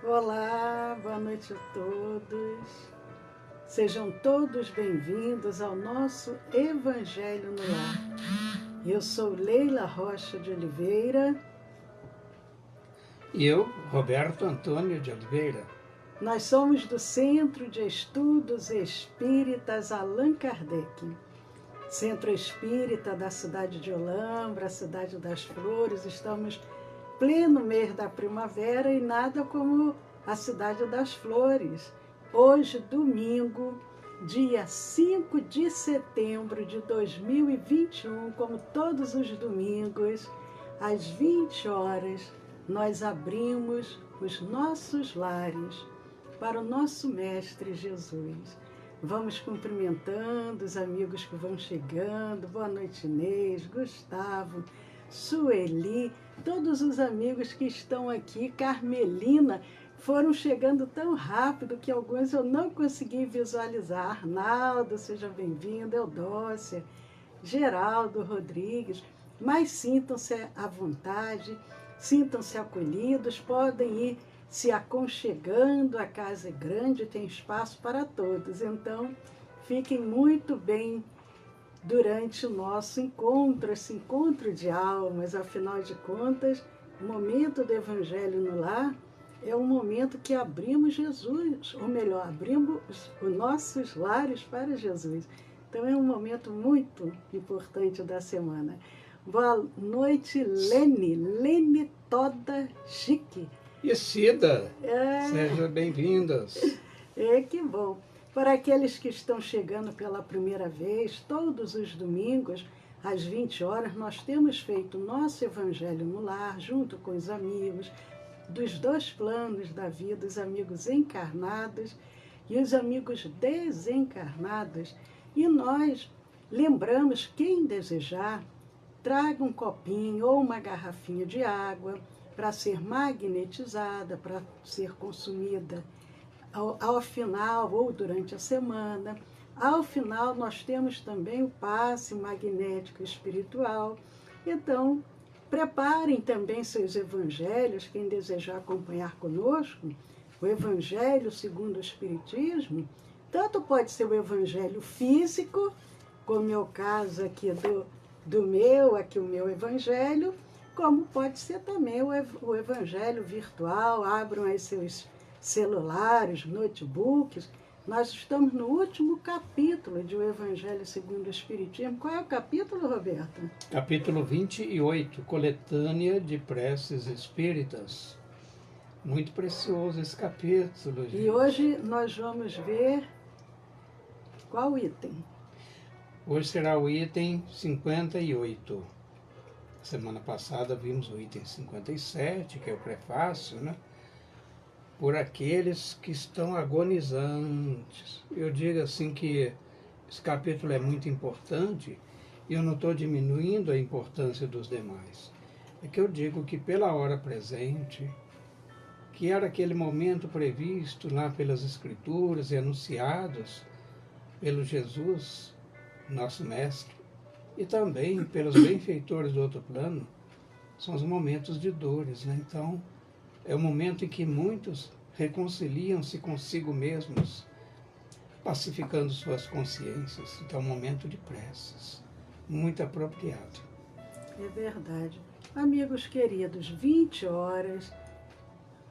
Olá, boa noite a todos. Sejam todos bem-vindos ao nosso Evangelho no Lar. Eu sou Leila Rocha de Oliveira. E eu, Roberto Antônio de Oliveira. Nós somos do Centro de Estudos Espíritas Allan Kardec. Centro Espírita da cidade de Olambra, cidade das Flores. Estamos pleno mês da primavera e nada como a cidade das Flores. Hoje, domingo, dia 5 de setembro de 2021, como todos os domingos, às 20 horas, nós abrimos os nossos lares para o nosso Mestre Jesus. Vamos cumprimentando os amigos que vão chegando. Boa noite, Inês, Gustavo, Sueli, todos os amigos que estão aqui. Carmelina, foram chegando tão rápido que alguns eu não consegui visualizar. Arnaldo, seja bem-vindo, Eudócia, Geraldo Rodrigues, mas sintam-se à vontade, sintam-se acolhidos, podem ir se aconchegando, a casa é grande, tem espaço para todos, então fiquem muito bem durante o nosso encontro, esse encontro de almas. Afinal de contas, o momento do Evangelho no Lar é um momento que abrimos Jesus, ou melhor, abrimos os nossos lares para Jesus. Então é um momento muito importante da semana. Boa noite, Lene toda chique. E Cida, sejam bem-vindas. Que bom. Para aqueles que estão chegando pela primeira vez, todos os domingos, às 20 horas, nós temos feito o nosso Evangelho no Lar, junto com os amigos dos dois planos da vida, os amigos encarnados e os amigos desencarnados. E nós lembramos, quem desejar, traga um copinho ou uma garrafinha de água para ser magnetizada, para ser consumida ao final ou durante a semana. Ao final, nós temos também o passe magnético espiritual. Então, preparem também seus evangelhos, quem desejar acompanhar conosco, o Evangelho segundo o Espiritismo. Tanto pode ser o evangelho físico, como é o caso aqui do meu evangelho, como pode ser também o evangelho virtual. Abram aí seus celulares, notebooks. Nós estamos no último capítulo de O Evangelho segundo o Espiritismo. Qual é o capítulo, Roberto? Capítulo 28, Coletânea de Preces Espíritas. Muito precioso esse capítulo, gente. E hoje nós vamos ver qual item? Hoje será o item 58. Semana passada vimos o item 57, que é o prefácio, né? Por aqueles que estão agonizantes. Eu digo assim que esse capítulo é muito importante e eu não estou diminuindo a importância dos demais. É que eu digo que pela hora presente, que era aquele momento previsto lá pelas Escrituras e anunciados pelo Jesus, nosso Mestre, e também pelos benfeitores do outro plano, são os momentos de dores, né? Então, é o momento em que muitos reconciliam-se consigo mesmos, pacificando suas consciências. Então, é um momento de preces, muito apropriado. É verdade. Amigos queridos, 20 horas,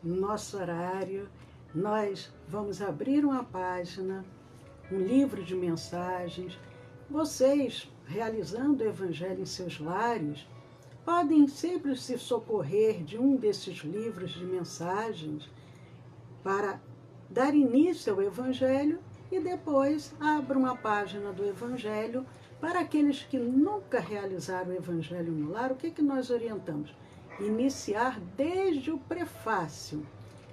nosso horário, nós vamos abrir uma página, um livro de mensagens. Vocês, realizando o Evangelho em seus lares, podem sempre se socorrer de um desses livros de mensagens para dar início ao Evangelho e depois abram uma página do Evangelho. Para aqueles que nunca realizaram o Evangelho no Lar, o que nós orientamos? Iniciar desde o prefácio.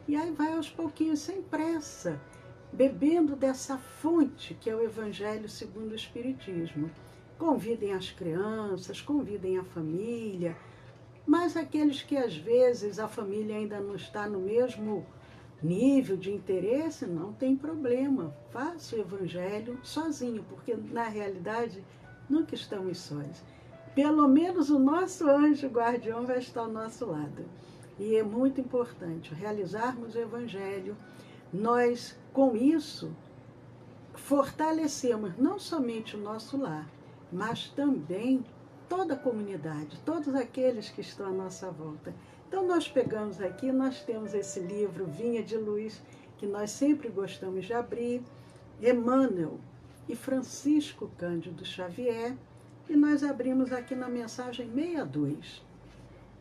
E aí vai aos pouquinhos, sem pressa, bebendo dessa fonte que é o Evangelho segundo o Espiritismo. Convidem as crianças, convidem a família, mas aqueles que às vezes a família ainda não está no mesmo nível de interesse, não tem problema. Faça o Evangelho sozinho, porque na realidade nunca estamos sós. Pelo menos o nosso anjo guardião vai estar ao nosso lado. E é muito importante realizarmos o Evangelho. Nós, com isso, fortalecemos não somente o nosso lar, mas também toda a comunidade, todos aqueles que estão à nossa volta. Então nós pegamos aqui, nós temos esse livro Vinha de Luz, que nós sempre gostamos de abrir, Emmanuel e Francisco Cândido Xavier, e nós abrimos aqui na mensagem 62,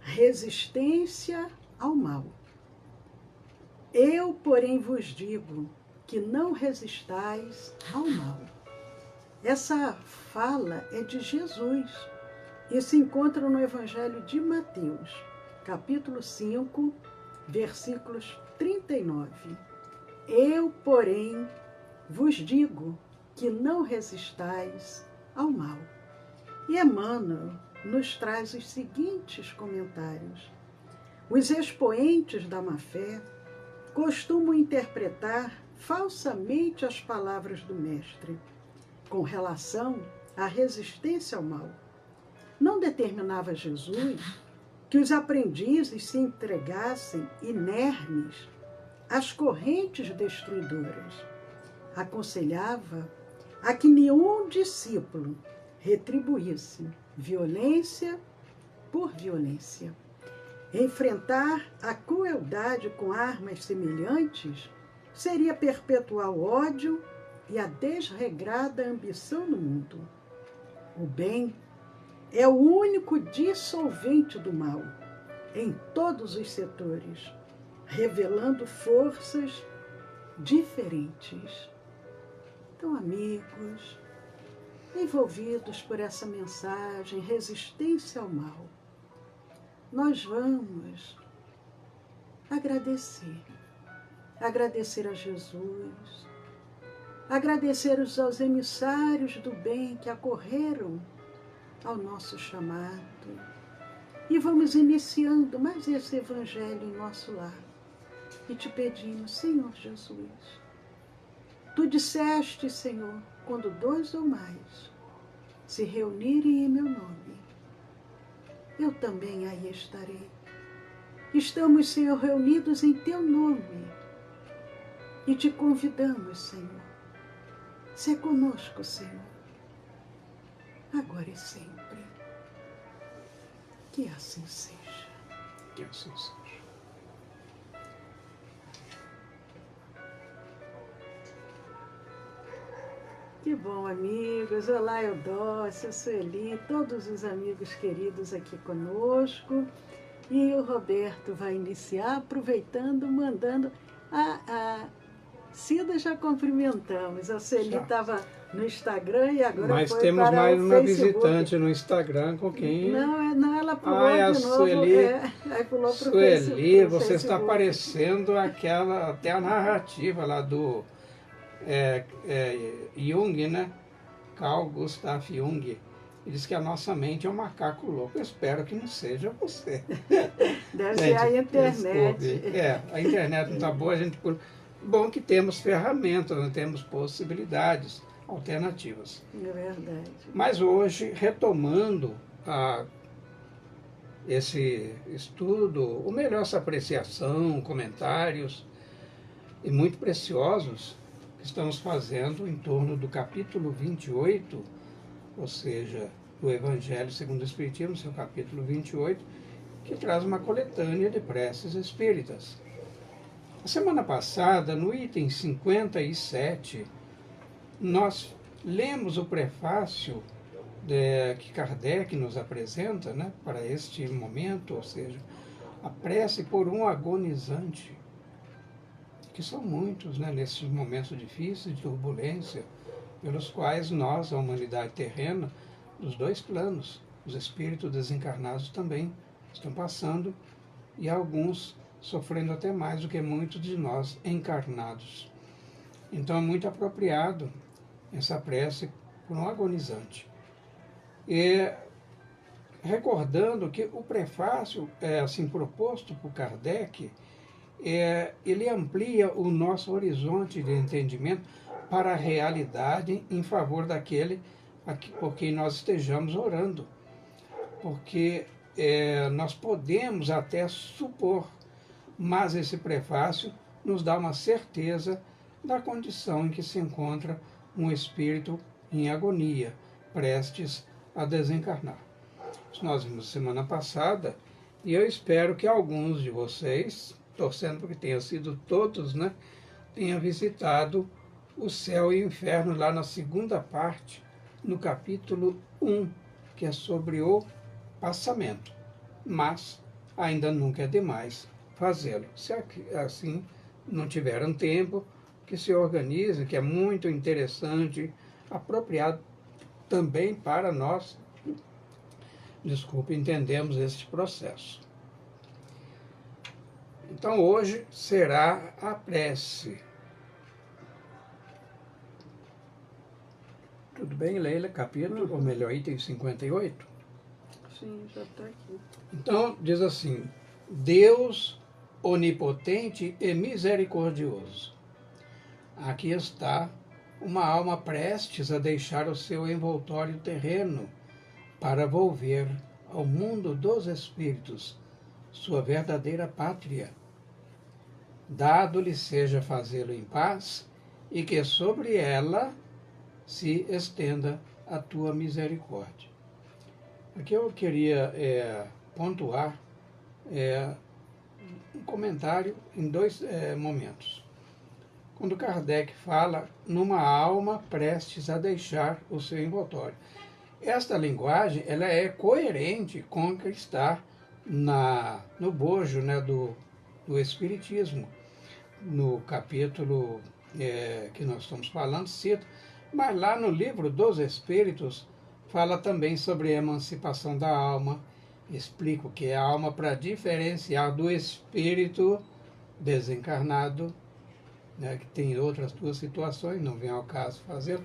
Resistência ao mal. Eu, porém, vos digo que não resistais ao mal. Essa fala é de Jesus e se encontra no Evangelho de Mateus, capítulo 5, versículos 39. Eu, porém, vos digo que não resistais ao mal. E Emmanuel nos traz os seguintes comentários. Os expoentes da má-fé costumam interpretar falsamente as palavras do Mestre com relação à resistência ao mal. Não determinava Jesus que os aprendizes se entregassem inermes às correntes destruidoras. Aconselhava a que nenhum discípulo retribuísse violência por violência. Enfrentar a crueldade com armas semelhantes seria perpetuar o ódio e a desregrada ambição no mundo. O bem é o único dissolvente do mal em todos os setores, revelando forças diferentes. Então, amigos, envolvidos por essa mensagem, resistência ao mal, nós vamos agradecer a Jesus, agradecer aos emissários do bem que acorreram ao nosso chamado, e vamos iniciando mais esse Evangelho em nosso lar, e te pedimos, Senhor Jesus, tu disseste, Senhor, quando 2 ou mais se reunirem em meu nome, eu também aí estarei. Estamos, Senhor, reunidos em teu nome e te convidamos, Senhor. Sê conosco, Senhor, agora e sempre. Que assim seja. Que assim seja. Que bom, amigos. Olá, Eudócia, Sueli, todos os amigos queridos aqui conosco. E o Roberto vai iniciar, aproveitando, mandando. A Cida já cumprimentamos. A Sueli estava no Instagram e agora Mas foi temos para mais o uma Facebook. visitante no Instagram com quem... Não, ela pulou é a de novo. Sueli. Aí pulou para o Sueli, você está Facebook. parecendo até a narrativa lá do Jung, né? Carl Gustav Jung. Ele diz que a nossa mente é um macaco louco. Eu espero que não seja você. Deve ser a internet. Desculpe. A internet não está boa, Bom que temos ferramentas, né? Temos possibilidades alternativas. É verdade. Mas hoje, retomando esse estudo, ou melhor, essa apreciação, comentários, e muito preciosos, que estamos fazendo em torno do capítulo 28, ou seja, do Evangelho segundo o Espiritismo, seu capítulo 28, que traz uma coletânea de preces espíritas. A semana passada, no item 57, nós lemos o prefácio que Kardec nos apresenta, né, para este momento, ou seja, a prece por um agonizante, que são muitos, né, nesses momentos difíceis de turbulência, pelos quais nós, a humanidade terrena, dos 2 planos, os espíritos desencarnados também estão passando, e alguns sofrendo até mais do que muitos de nós encarnados. Então é muito apropriado essa prece por um agonizante. E recordando que o prefácio, assim proposto por Kardec, ele amplia o nosso horizonte de entendimento para a realidade em favor daquele por quem nós estejamos orando. Porque nós podemos até supor, mas esse prefácio nos dá uma certeza da condição em que se encontra um espírito em agonia, prestes a desencarnar. Isso nós vimos semana passada, e eu espero que alguns de vocês, torcendo para que tenham sido todos, né, tenham visitado o céu e o inferno lá na segunda parte, no capítulo 1, que é sobre o passamento. Mas ainda nunca é demais fazê-lo. Se assim não tiveram tempo, que se organizem, que é muito interessante, apropriado também para nós, entendemos este processo. Então hoje será a prece. Tudo bem, Leila? Capítulo, ou melhor, item 58? Sim, já está aqui. Então, diz assim: Deus onipotente e misericordioso. Aqui está uma alma prestes a deixar o seu envoltório terreno para volver ao mundo dos espíritos, sua verdadeira pátria. Dado-lhe seja fazê-lo em paz, e que sobre ela se estenda a tua misericórdia. Aqui eu queria pontuar um comentário em dois momentos. Quando Kardec fala numa alma prestes a deixar o seu envoltório. Esta linguagem ela é coerente com o que está no bojo, né, do Espiritismo. No capítulo que nós estamos falando, cito, mas lá no livro dos Espíritos fala também sobre a emancipação da alma, explica o que é a alma para diferenciar do espírito desencarnado, né, que tem outras duas situações, não vem ao caso fazê-lo,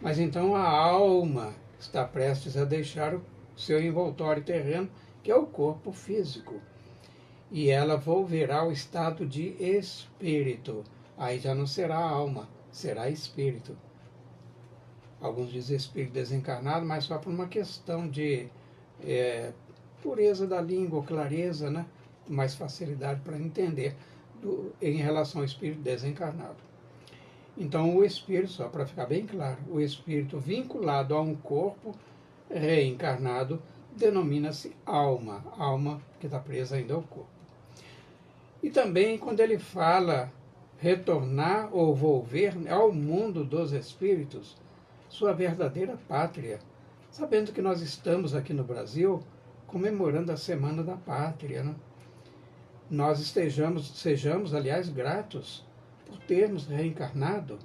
mas então a alma está prestes a deixar o seu envoltório terreno, que é o corpo físico, e ela volverá ao estado de espírito. Aí já não será alma, será espírito. Alguns dizem espírito desencarnado, mas só por uma questão de pureza da língua, clareza, né? Mais facilidade para entender em relação ao espírito desencarnado. Então o espírito, só para ficar bem claro, o espírito vinculado a um corpo reencarnado denomina-se alma, alma que está presa ainda ao corpo. E também quando ele fala retornar ou volver ao mundo dos espíritos, sua verdadeira pátria, sabendo que nós estamos aqui no Brasil comemorando a Semana da Pátria, né? Nós sejamos, aliás, gratos por termos reencarnado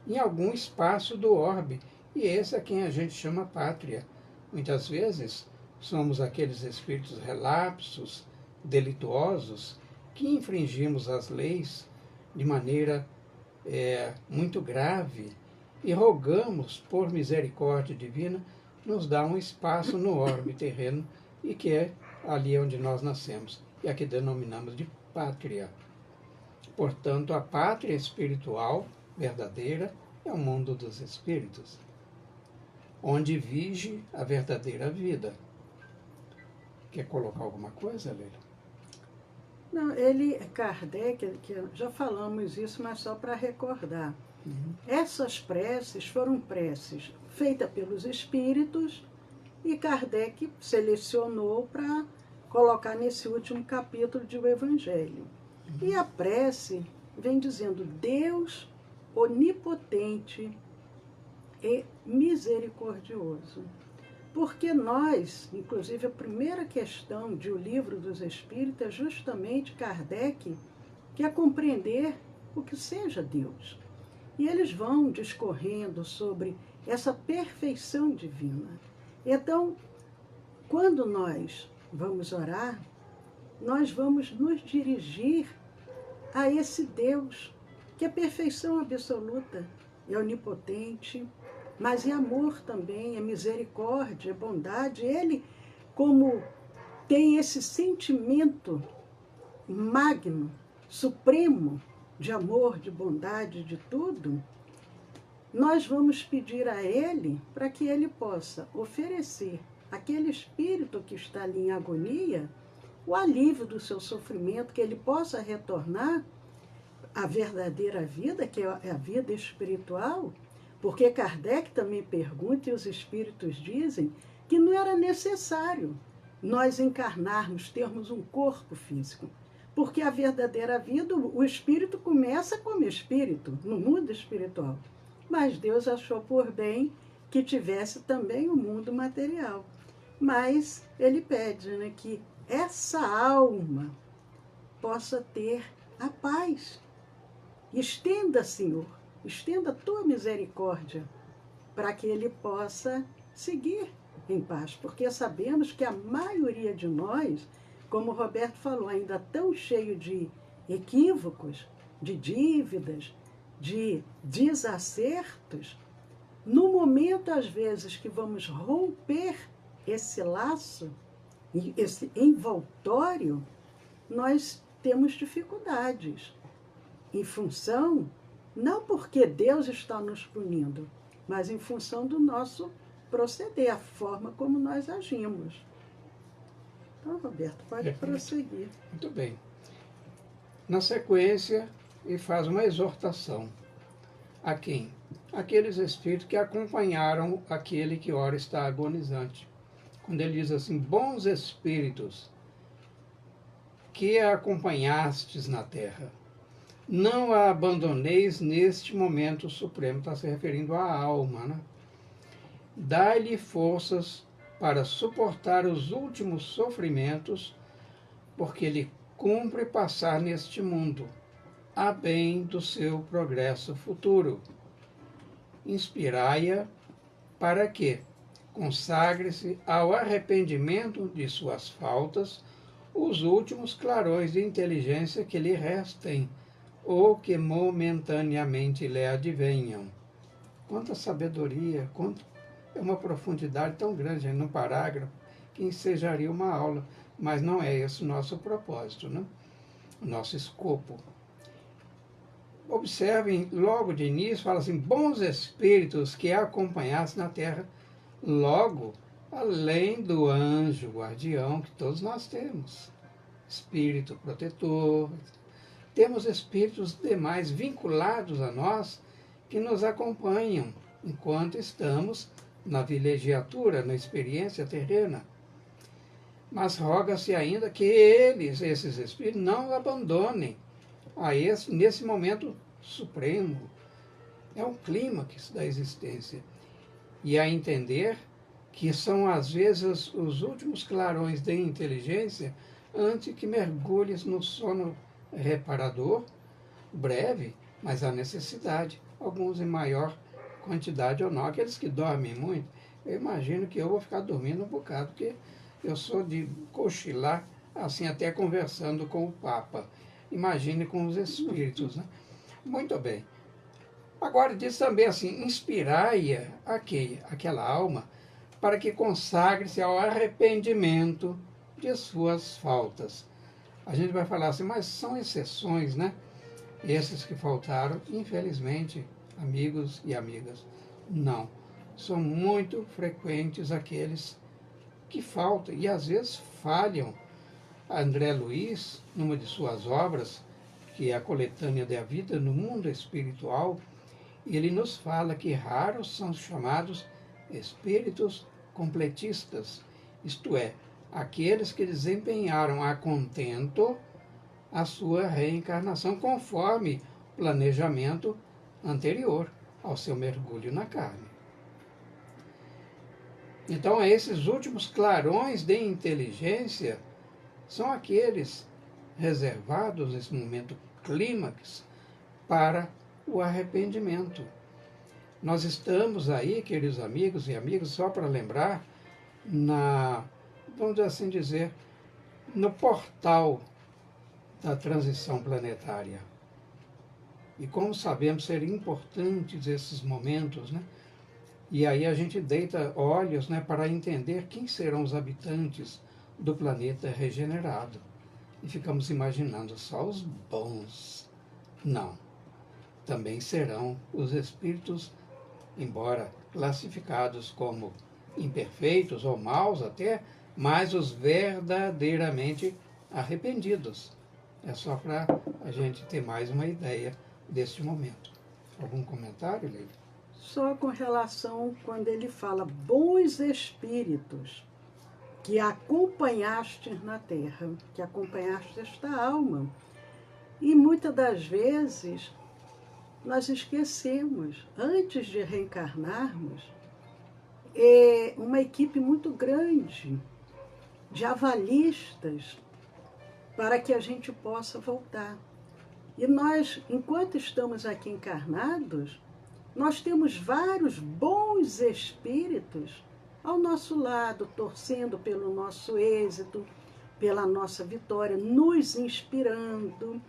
em algum espaço do orbe, e esse é quem a gente chama pátria. Muitas vezes somos aqueles espíritos relapsos, delituosos, que infringimos as leis de maneira muito grave, e rogamos, por misericórdia divina, nos dá um espaço no orbe terreno, e que é ali onde nós nascemos, e aqui denominamos de pátria. Portanto, a pátria espiritual verdadeira é o mundo dos espíritos, onde vige a verdadeira vida. Quer colocar alguma coisa, Leila? Não, Kardec, que já falamos isso, mas só para recordar. Essas preces foram preces feitas pelos espíritos e Kardec selecionou para colocar nesse último capítulo do Evangelho. E a prece vem dizendo: Deus onipotente e misericordioso. Porque nós, inclusive a primeira questão do Livro dos Espíritos é justamente Kardec quer compreender o que seja Deus. E eles vão discorrendo sobre essa perfeição divina. Então, quando nós vamos orar, nós vamos nos dirigir a esse Deus, que é perfeição absoluta, é onipotente, mas é amor também, é misericórdia, é bondade. Ele, como tem esse sentimento magno, supremo, de amor, de bondade, de tudo, nós vamos pedir a Ele para que Ele possa oferecer aquele espírito que está ali em agonia, o alívio do seu sofrimento, que ele possa retornar à verdadeira vida, que é a vida espiritual, porque Kardec também pergunta, e os espíritos dizem, que não era necessário nós encarnarmos, termos um corpo físico, porque a verdadeira vida, o espírito começa como espírito, no mundo espiritual, mas Deus achou por bem que tivesse também o mundo material. Mas ele pede, né, que essa alma possa ter a paz. Estenda, Senhor, estenda a tua misericórdia para que ele possa seguir em paz, porque sabemos que a maioria de nós, como o Roberto falou, ainda tão cheio de equívocos, de dívidas, de desacertos, no momento, às vezes, que vamos romper esse laço, esse envoltório, nós temos dificuldades em função, não porque Deus está nos punindo, mas em função do nosso proceder, a forma como nós agimos. Então, Roberto, pode prosseguir. Muito bem. Na sequência, ele faz uma exortação. A quem? Aqueles espíritos que acompanharam aquele que ora está agonizante. Quando ele diz assim, bons espíritos que a acompanhastes na terra, não a abandoneis neste momento supremo. Está se referindo à alma, né? Dai-lhe forças para suportar os últimos sofrimentos, porque lhe cumpre passar neste mundo, a bem do seu progresso futuro. Inspirai-a para que consagre-se ao arrependimento de suas faltas os últimos clarões de inteligência que lhe restem, ou que momentaneamente lhe advenham. Quanta sabedoria, é uma profundidade tão grande no parágrafo que ensejaria uma aula, mas não é esse o nosso propósito, né? O nosso escopo. Observem, logo de início, fala assim, bons espíritos que a acompanhassem na terra, logo, além do anjo guardião que todos nós temos, espírito protetor, temos espíritos demais vinculados a nós que nos acompanham enquanto estamos na vilegiatura, na experiência terrena. Mas roga-se ainda que eles, esses espíritos, não abandonem nesse momento supremo. É um clímax da existência. E a entender que são, às vezes, os últimos clarões de inteligência antes que mergulhes no sono reparador, breve, mas há necessidade, alguns em maior quantidade ou não. Aqueles que dormem muito, eu imagino que eu vou ficar dormindo um bocado, porque eu sou de cochilar, assim, até conversando com o Papa. Imagine com os espíritos, né? Muito bem. Agora diz também assim, inspirai-a aquela alma para que consagre-se ao arrependimento de suas faltas. A gente vai falar assim, mas são exceções, né? Esses que faltaram, infelizmente, amigos e amigas, não. São muito frequentes aqueles que faltam e às vezes falham. André Luiz, numa de suas obras, que é a coletânea da vida no mundo espiritual, ele nos fala que raros são os chamados espíritos completistas, isto é, aqueles que desempenharam a contento a sua reencarnação conforme o planejamento anterior ao seu mergulho na carne. Então, esses últimos clarões de inteligência são aqueles reservados nesse momento clímax para o arrependimento. Nós estamos aí, queridos amigos e amigas, só para lembrar, vamos assim dizer, no portal da transição planetária. E como sabemos ser importantes esses momentos, né? E aí a gente deita olhos, né, para entender quem serão os habitantes do planeta regenerado. E ficamos imaginando só os bons. Não. Também serão os espíritos, embora classificados como imperfeitos ou maus até, mas os verdadeiramente arrependidos. É só para a gente ter mais uma ideia deste momento. Algum comentário, Leila? Só com relação quando ele fala bons espíritos que acompanhaste na terra, que acompanhaste esta alma. E muitas das vezes nós esquecemos, antes de reencarnarmos, uma equipe muito grande de avalistas para que a gente possa voltar. E nós, enquanto estamos aqui encarnados, nós temos vários bons espíritos ao nosso lado, torcendo pelo nosso êxito, pela nossa vitória, nos inspirando.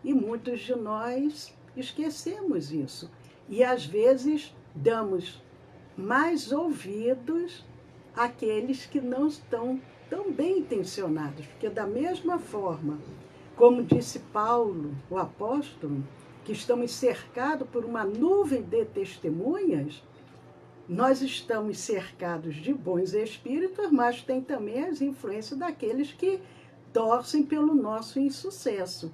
E muitos de nós esquecemos isso. E às vezes damos mais ouvidos àqueles que não estão tão bem intencionados. Porque da mesma forma, como disse Paulo, o apóstolo, que estamos cercados por uma nuvem de testemunhas, nós estamos cercados de bons espíritos, mas tem também as influências daqueles que torcem pelo nosso insucesso.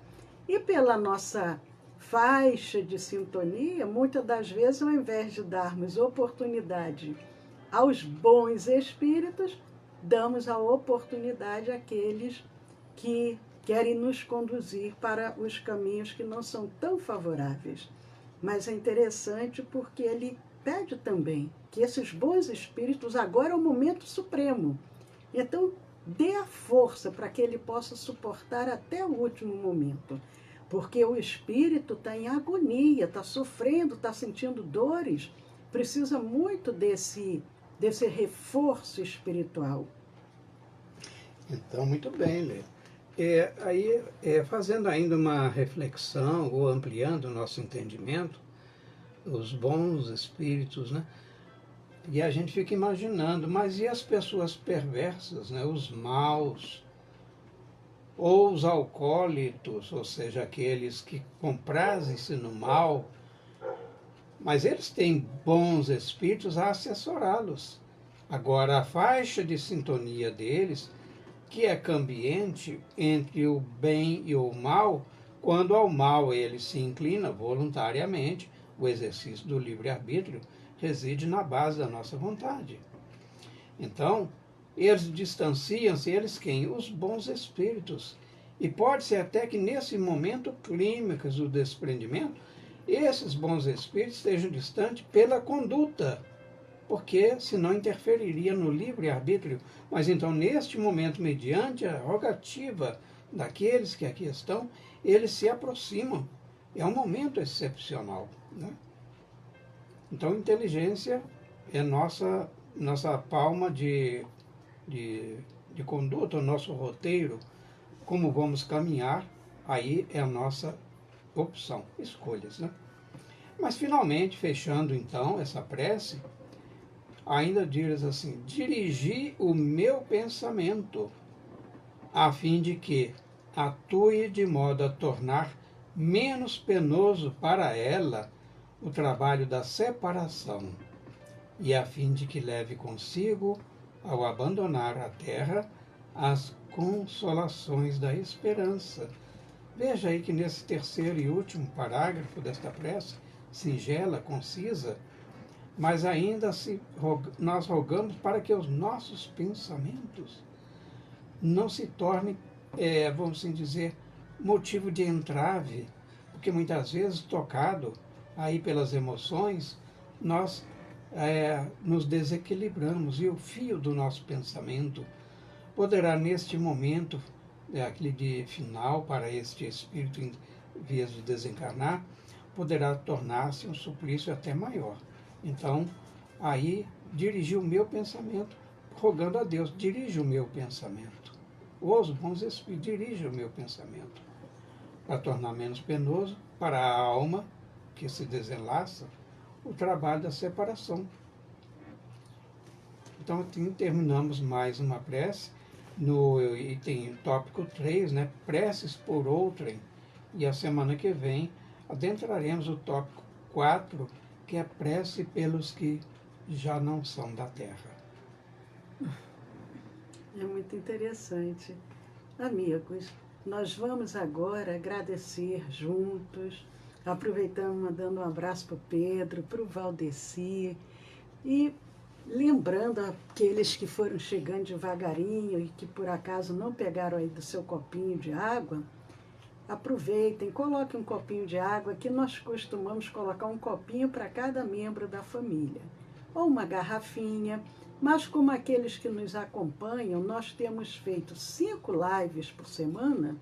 E pela nossa faixa de sintonia, muitas das vezes, ao invés de darmos oportunidade aos bons espíritos, damos a oportunidade àqueles que querem nos conduzir para os caminhos que não são tão favoráveis. Mas é interessante porque ele pede também que esses bons espíritos, agora é o momento supremo. Então, dê a força para que ele possa suportar até o último momento. Porque o espírito está em agonia, está sofrendo, está sentindo dores, precisa muito desse reforço espiritual. Então, muito bem, Lê. Fazendo ainda uma reflexão ou ampliando o nosso entendimento, os bons espíritos, né? E a gente fica imaginando, mas e as pessoas perversas, né? Os maus, ou os alcoólitos, ou seja, aqueles que comprazem-se no mal, mas eles têm bons espíritos a assessorá-los. Agora, a faixa de sintonia deles, que é cambiante entre o bem e o mal, quando ao mal ele se inclina voluntariamente, o exercício do livre-arbítrio reside na base da nossa vontade. Então, eles distanciam-se, eles quem? Os bons espíritos. E pode ser até que nesse momento clímax do desprendimento, esses bons espíritos estejam distantes pela conduta, porque senão interferiria no livre-arbítrio. Mas então, neste momento, mediante a rogativa daqueles que aqui estão, eles se aproximam. É um momento excepcional, né? Então, inteligência é nossa palma de conduta, o nosso roteiro, como vamos caminhar, aí é a nossa opção, escolhas, né? Mas, finalmente, fechando então essa prece, ainda diz assim: dirigi o meu pensamento, a fim de que atue de modo a tornar menos penoso para ela o trabalho da separação, e a fim de que leve consigo, ao abandonar a terra, as consolações da esperança. Veja aí que nesse terceiro e último parágrafo desta prece, singela, concisa, mas ainda nós rogamos para que os nossos pensamentos não se tornem, vamos assim dizer, motivo de entrave, porque muitas vezes, tocado aí pelas emoções, nós nos desequilibramos, e o fio do nosso pensamento poderá, neste momento, aquele de final para este espírito em vias de desencarnar, poderá tornar-se um suplício até maior. Então, aí, dirigir o meu pensamento, rogando a Deus, dirige o meu pensamento. Os bons espíritos, dirige o meu pensamento, para tornar menos penoso para a alma que se desenlaça o trabalho da separação. Então, terminamos mais uma prece no item tópico 3, né? Preces por outrem. E a semana que vem adentraremos o tópico 4, que é prece pelos que já não são da terra. É muito interessante. Amigos, nós vamos agora agradecer juntos, aproveitando, mandando um abraço para o Pedro, para o Valdeci, e lembrando aqueles que foram chegando devagarinho e que por acaso não pegaram aí do seu copinho de água, aproveitem, coloquem um copinho de água, que nós costumamos colocar um copinho para cada membro da família, ou uma garrafinha, mas como aqueles que nos acompanham, nós temos feito 5 lives por semana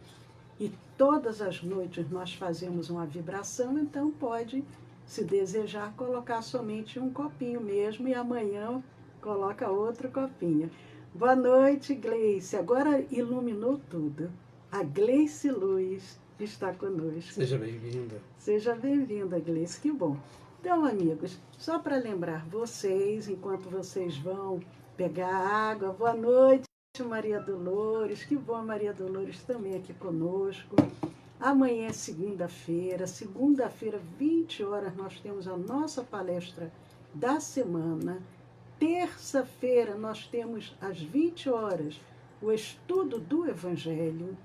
e todas as noites nós fazemos uma vibração, então pode, se desejar, colocar somente um copinho mesmo e amanhã coloca outro copinho. Boa noite, Gleice. Agora iluminou tudo. A Gleice Luz está conosco. Seja bem-vinda. Seja bem-vinda, Gleice. Que bom. Então, amigos, só para lembrar vocês, enquanto vocês vão pegar água, boa noite, Maria Dolores. Que bom, Maria Dolores também aqui conosco. Amanhã é segunda-feira, 20 horas, nós temos a nossa palestra da semana. Terça-feira, nós temos às 20 horas o estudo do Evangelho.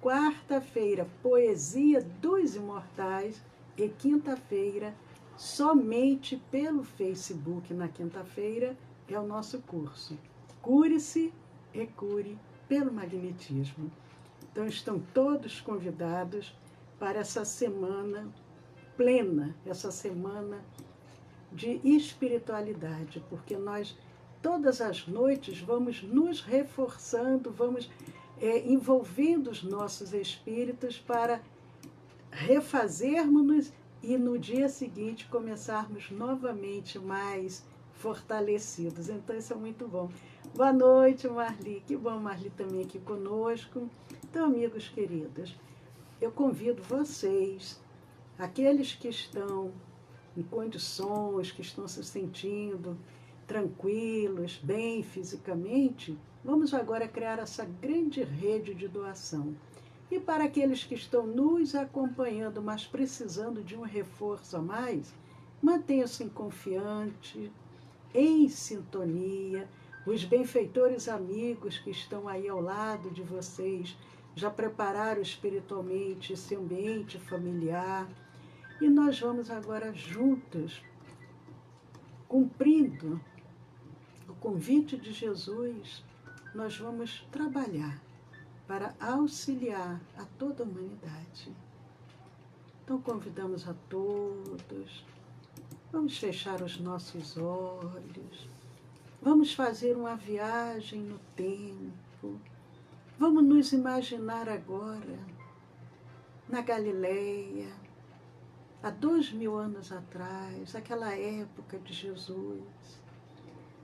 Quarta-feira, poesia dos imortais. E quinta-feira, somente pelo Facebook, na quinta-feira, é o nosso curso. Cure-se e cure pelo magnetismo. Então, estão todos convidados para essa semana plena, essa semana de espiritualidade, porque nós, todas as noites, vamos nos reforçando, vamos envolvendo os nossos espíritos para refazermos-nos e no dia seguinte começarmos novamente mais fortalecidos. Então, isso é muito bom. Boa noite, Marli. Que bom, Marli também aqui conosco. Então, amigos queridos, eu convido vocês, aqueles que estão em condições, que estão se sentindo tranquilos, bem fisicamente, vamos agora criar essa grande rede de doação. E para aqueles que estão nos acompanhando, mas precisando de um reforço a mais, mantenham-se confiantes, em sintonia. Os benfeitores amigos que estão aí ao lado de vocês já prepararam espiritualmente esse ambiente familiar. E nós vamos agora juntos, cumprindo o convite de Jesus, nós vamos trabalhar para auxiliar a toda a humanidade. Então convidamos a todos, vamos fechar os nossos olhos, vamos fazer uma viagem no tempo, vamos nos imaginar agora na Galileia, há 2000 anos atrás, aquela época de Jesus,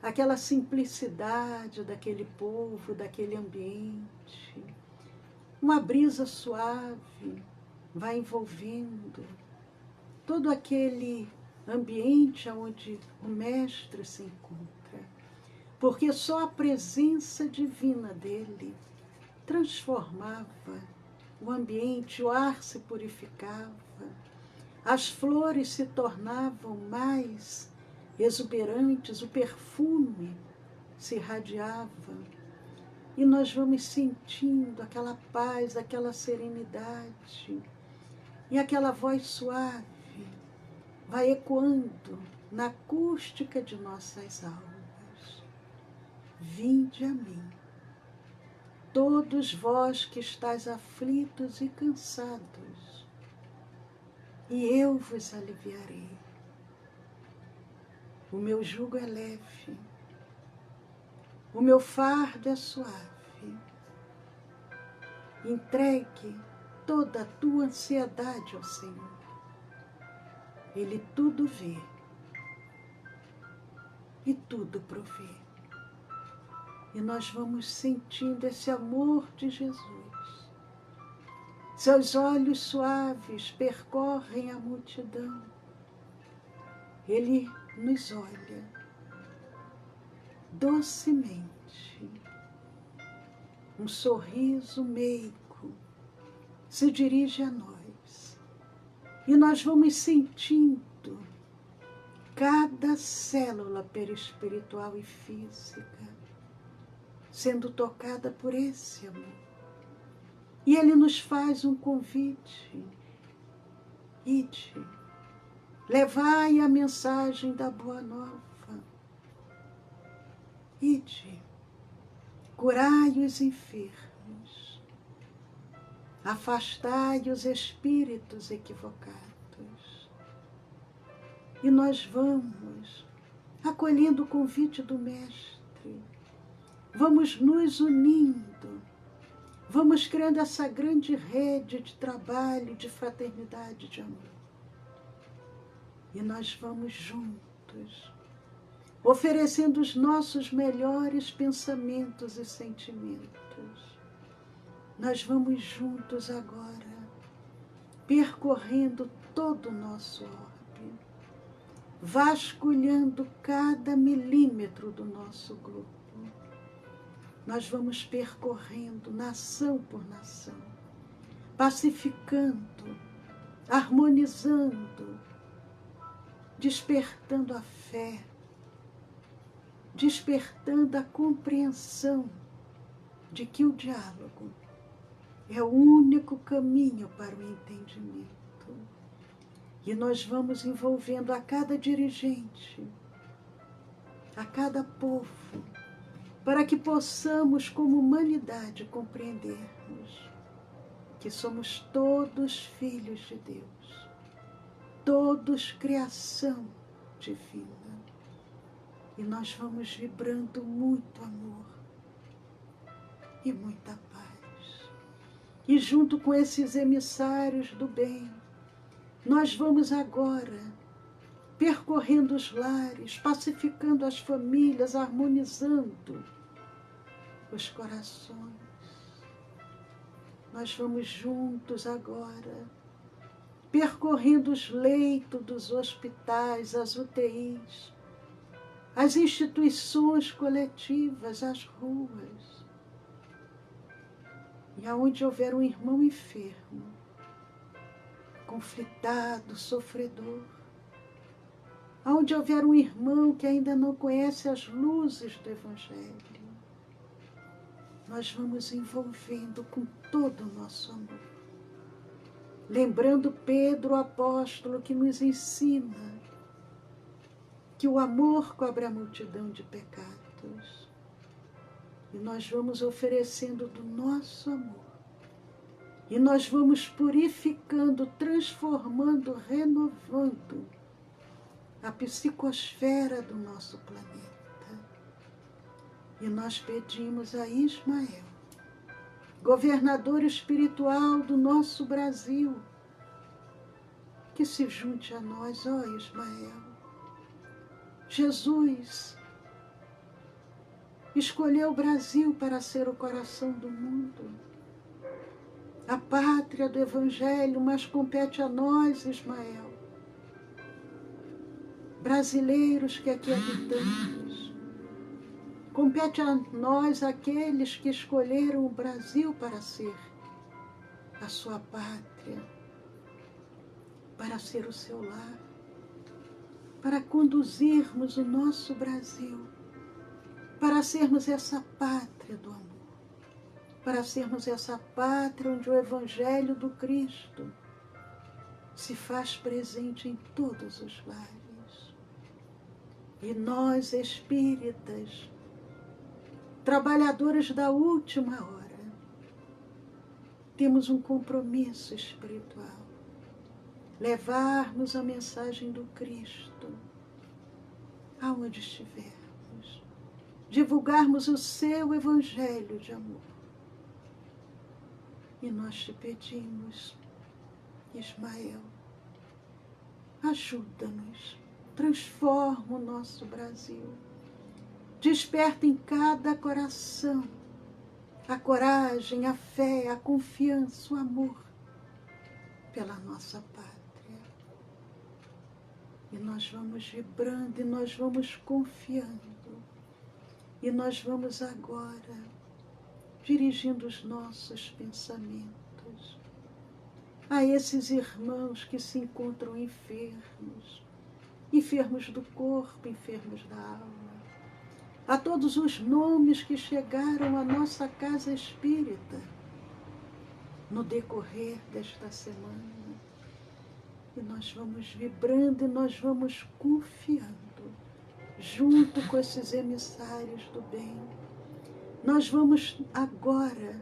aquela simplicidade daquele povo, daquele ambiente. Uma brisa suave vai envolvendo todo aquele ambiente onde o Mestre se encontra, porque só a presença divina dele transformava o ambiente, o ar se purificava, as flores se tornavam mais exuberantes, o perfume se irradiava e nós vamos sentindo aquela paz, aquela serenidade e aquela voz suave vai ecoando na acústica de nossas almas. Vinde a mim, todos vós que estáis aflitos e cansados, e eu vos aliviarei. O meu jugo é leve, o meu fardo é suave. Entregue toda a tua ansiedade ao Senhor. Ele tudo vê e tudo provê. E nós vamos sentindo esse amor de Jesus. Seus olhos suaves percorrem a multidão. Ele nos olha docemente. Um sorriso meigo se dirige a nós. E nós vamos sentindo cada célula perispiritual e física sendo tocada por esse amor. E ele nos faz um convite. Ide, levai a mensagem da Boa Nova. Ide, curai os enfermos, afastai os espíritos equivocados. E nós vamos, acolhendo o convite do Mestre, vamos nos unindo, vamos criando essa grande rede de trabalho, de fraternidade, de amor. E nós vamos juntos, oferecendo os nossos melhores pensamentos e sentimentos. Nós vamos juntos agora, percorrendo todo o nosso orbe, vasculhando cada milímetro do nosso grupo. Nós vamos percorrendo nação por nação, pacificando, harmonizando, despertando a fé, despertando a compreensão de que o diálogo é o único caminho para o entendimento. E nós vamos envolvendo a cada dirigente, a cada povo, para que possamos, como humanidade, compreendermos que somos todos filhos de Deus, todos criação divina. E nós vamos vibrando muito amor e muita paz. E junto com esses emissários do bem, nós vamos agora percorrendo os lares, pacificando as famílias, harmonizando os corações. Nós vamos juntos agora, percorrendo os leitos dos hospitais, as UTIs, as instituições coletivas, as ruas. E aonde houver um irmão enfermo, conflitado, sofredor, aonde houver um irmão que ainda não conhece as luzes do Evangelho, nós vamos envolvendo com todo o nosso amor. Lembrando Pedro, o apóstolo, que nos ensina que o amor cobre a multidão de pecados. E nós vamos oferecendo do nosso amor. E nós vamos purificando, transformando, renovando a psicosfera do nosso planeta. E nós pedimos a Ismael, governador espiritual do nosso Brasil, que se junte a nós, ó Ismael. Jesus escolheu o Brasil para ser o coração do mundo, a pátria do Evangelho, mas compete a nós, Ismael, brasileiros que aqui habitamos. Compete a nós, aqueles que escolheram o Brasil para ser a sua pátria, para ser o seu lar, para conduzirmos o nosso Brasil, para sermos essa pátria do amor, para sermos essa pátria onde o Evangelho do Cristo se faz presente em todos os lares. E nós, espíritas, trabalhadores da última hora, temos um compromisso espiritual, levarmos a mensagem do Cristo aonde estivermos, divulgarmos o seu Evangelho de amor. E nós te pedimos, Ismael, ajuda-nos, transforma o nosso Brasil, desperta em cada coração a coragem, a fé, a confiança, o amor pela nossa pátria. E nós vamos vibrando, e nós vamos confiando, e nós vamos agora dirigindo os nossos pensamentos a esses irmãos que se encontram enfermos, enfermos do corpo, enfermos da alma, a todos os nomes que chegaram à nossa casa espírita no decorrer desta semana. E nós vamos vibrando e nós vamos confiando, junto com esses emissários do bem. Nós vamos agora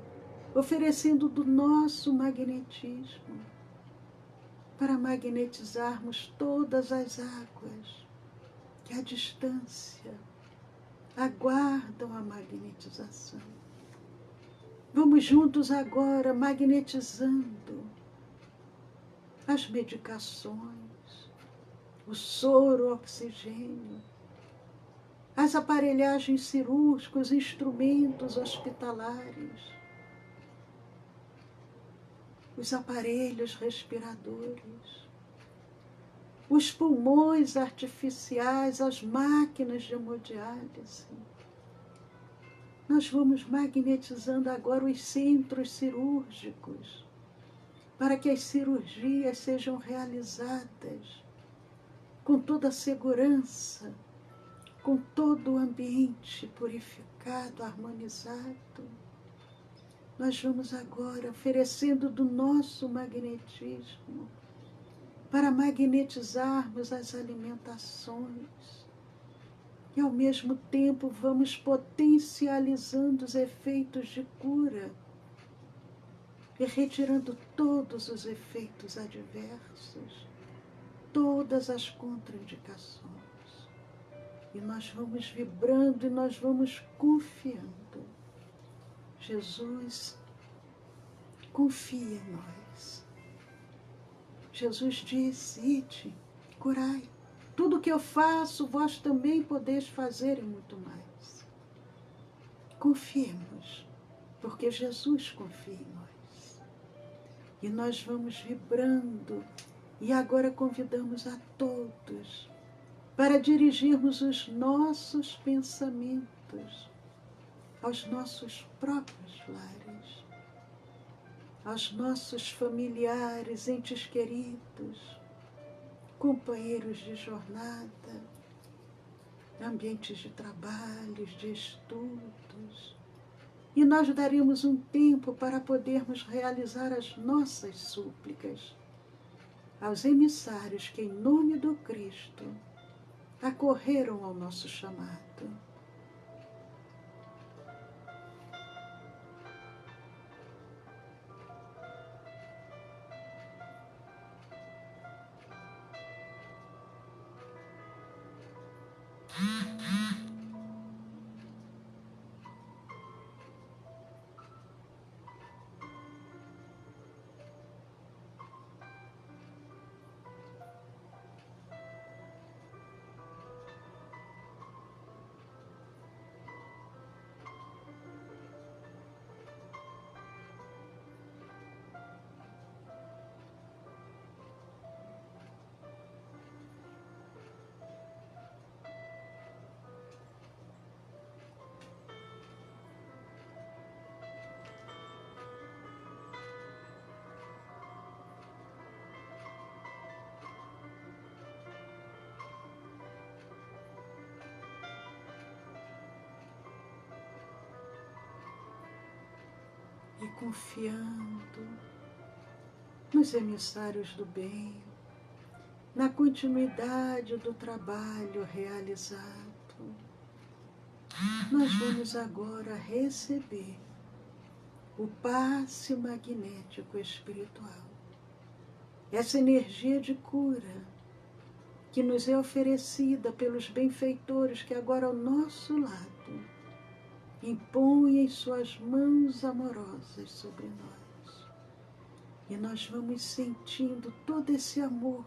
oferecendo do nosso magnetismo para magnetizarmos todas as águas que à distância aguardam a magnetização. Vamos juntos agora magnetizando as medicações, o soro, o oxigênio, as aparelhagens cirúrgicas, os instrumentos hospitalares, os aparelhos respiradores, os pulmões artificiais, as máquinas de hemodiálise. Nós vamos magnetizando agora os centros cirúrgicos, para que as cirurgias sejam realizadas com toda a segurança, com todo o ambiente purificado, harmonizado. Nós vamos agora oferecendo do nosso magnetismo para magnetizarmos as alimentações e ao mesmo tempo vamos potencializando os efeitos de cura e retirando todos os efeitos adversos, todas as contraindicações. E nós vamos vibrando e nós vamos confiando. Jesus confia em nós. Jesus disse: ide, curai. Tudo que eu faço, vós também podeis fazer e muito mais. Confiemos, porque Jesus confia em nós. E nós vamos vibrando e agora convidamos a todos para dirigirmos os nossos pensamentos aos nossos próprios lares, aos nossos familiares, entes queridos, companheiros de jornada, ambientes de trabalhos, de estudos. E nós daremos um tempo para podermos realizar as nossas súplicas aos emissários que, em nome do Cristo, acorreram ao nosso chamado. E confiando nos emissários do bem, na continuidade do trabalho realizado, nós vamos agora receber o passe magnético espiritual, essa energia de cura que nos é oferecida pelos benfeitores que agora ao nosso lado impõem suas mãos amorosas sobre nós. E nós vamos sentindo todo esse amor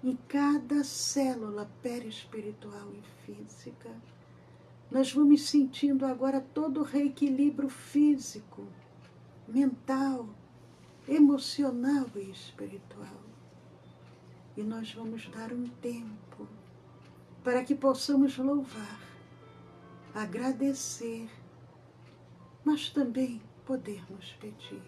em cada célula perispiritual e física. Nós vamos sentindo agora todo o reequilíbrio físico, mental, emocional e espiritual. E nós vamos dar um tempo para que possamos louvar, agradecer, mas também podermos pedir.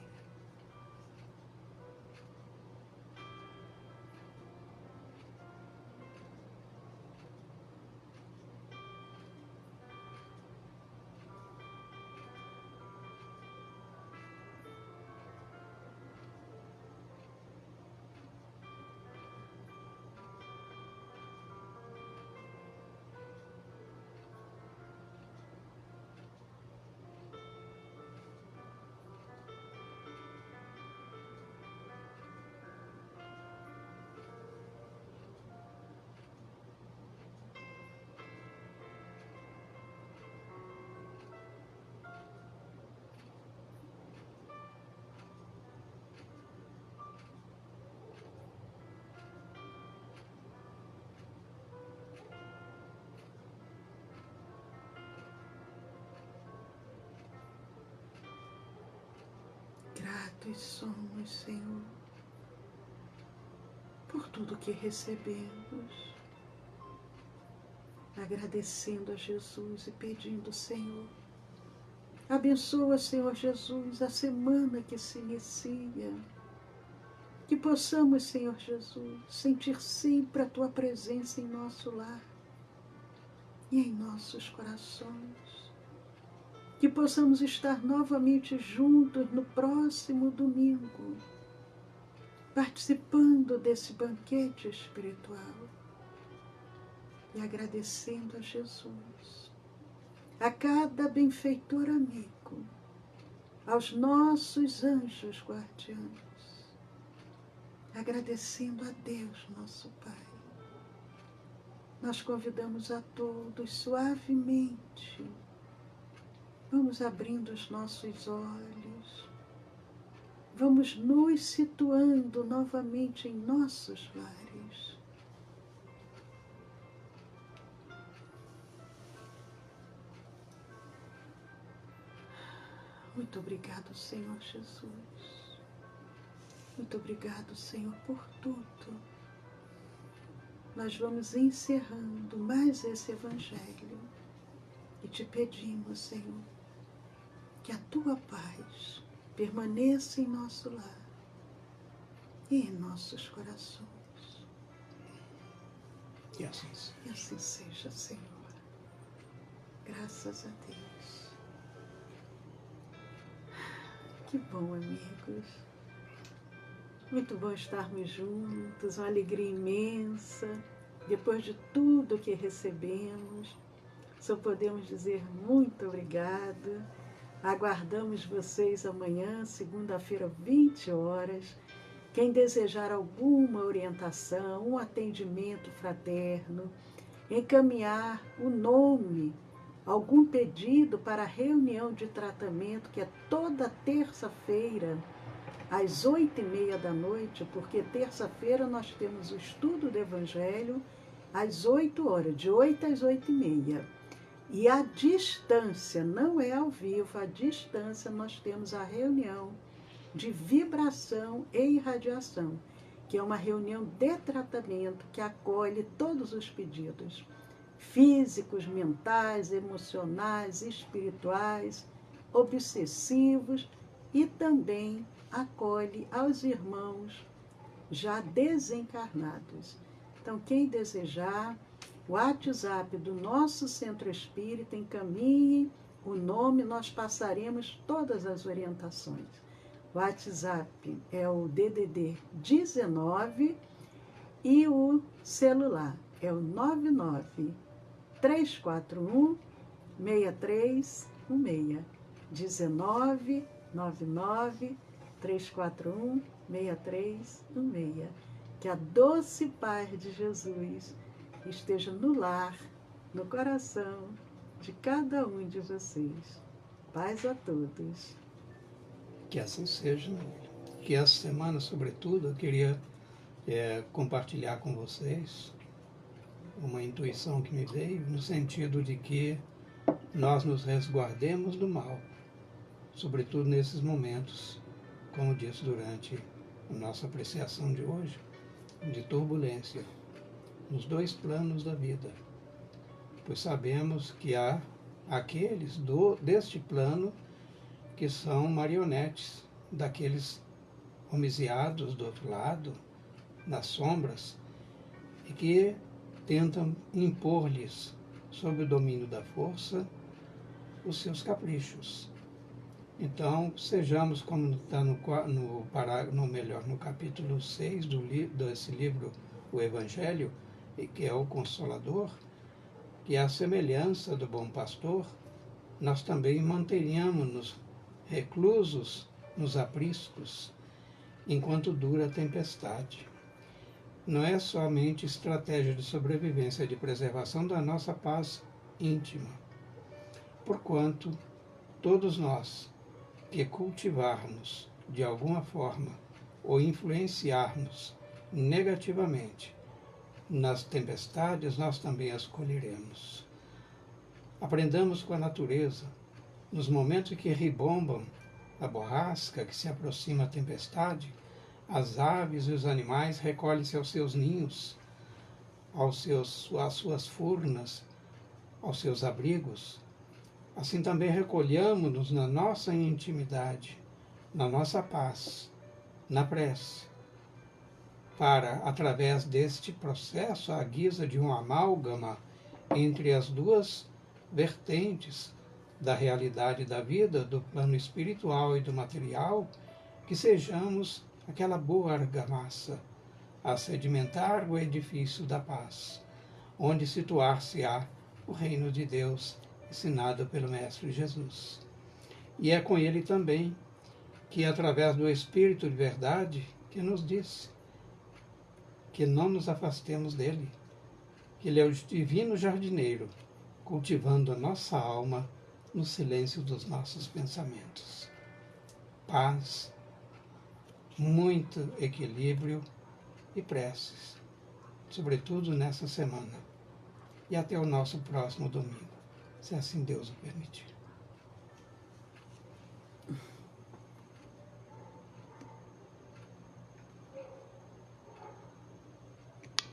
Gratos somos, Senhor, por tudo que recebemos, agradecendo a Jesus e pedindo, Senhor, abençoa, Senhor Jesus, a semana que se inicia, que possamos, Senhor Jesus, sentir sempre a Tua presença em nosso lar e em nossos corações, que possamos estar novamente juntos no próximo domingo, participando desse banquete espiritual e agradecendo a Jesus, a cada benfeitor amigo, aos nossos anjos guardiães, agradecendo a Deus, nosso Pai. Nós convidamos a todos suavemente, vamos abrindo os nossos olhos, vamos nos situando novamente em nossos lares. Muito obrigado, Senhor Jesus. Muito obrigado, Senhor, por tudo. Nós vamos encerrando mais esse Evangelho e te pedimos, Senhor, que a Tua paz permaneça em nosso lar e em nossos corações. E assim seja, Senhor. Graças a Deus. Que bom, amigos. Muito bom estarmos juntos, uma alegria imensa. Depois de tudo que recebemos, só podemos dizer muito obrigada. Aguardamos vocês amanhã, segunda-feira, 20 horas. Quem desejar alguma orientação, um atendimento fraterno, encaminhar o nome, algum pedido para a reunião de tratamento, que é toda terça-feira, às 8h30 da noite, porque terça-feira nós temos o estudo do Evangelho às 8 horas, de 8 às 8h30. E à distância, não é ao vivo, à distância nós temos a reunião de vibração e irradiação, que é uma reunião de tratamento que acolhe todos os pedidos físicos, mentais, emocionais, espirituais, obsessivos, e também acolhe aos irmãos já desencarnados. Então, quem desejar, o WhatsApp do nosso Centro Espírita, encaminhe o nome, nós passaremos todas as orientações. O WhatsApp é o DDD 19 e o celular é o 99 341 6316. 19 99 341 6316. Que a doce paz de Jesus esteja no lar, no coração de cada um de vocês. Paz a todos. Que assim seja. Que essa semana, sobretudo, eu queria compartilhar com vocês uma intuição que me veio, no sentido de que nós nos resguardemos do mal, sobretudo nesses momentos, como disse durante a nossa apreciação de hoje, de turbulência, nos dois planos da vida. Pois sabemos que há aqueles deste plano que são marionetes daqueles homiziados do outro lado, nas sombras, e que tentam impor-lhes, sob o domínio da força, os seus caprichos. Então, sejamos, como está no capítulo 6 desse livro, o Evangelho, que é o Consolador, que é a semelhança do bom pastor, nós também mantenhamos-nos reclusos nos apriscos, enquanto dura a tempestade. Não é somente estratégia de sobrevivência, é de preservação da nossa paz íntima. Porquanto, todos nós que cultivarmos de alguma forma ou influenciarmos negativamente nas tempestades, nós também as colheremos. Aprendamos com a natureza, nos momentos em que ribombam a borrasca, que se aproxima a tempestade, as aves e os animais recolhem-se aos seus ninhos, às suas furnas, aos seus abrigos. Assim também recolhamos-nos na nossa intimidade, na nossa paz, na prece, para, através deste processo, à guisa de um amálgama entre as duas vertentes da realidade da vida, do plano espiritual e do material, que sejamos aquela boa argamassa a sedimentar o edifício da paz, onde situar-se-á o reino de Deus ensinado pelo Mestre Jesus. E é com ele também que, através do Espírito de verdade, que nos disse que não nos afastemos dele, que ele é o divino jardineiro, cultivando a nossa alma no silêncio dos nossos pensamentos. Paz, muito equilíbrio e preces, sobretudo nessa semana. E até o nosso próximo domingo, se assim Deus o permitir.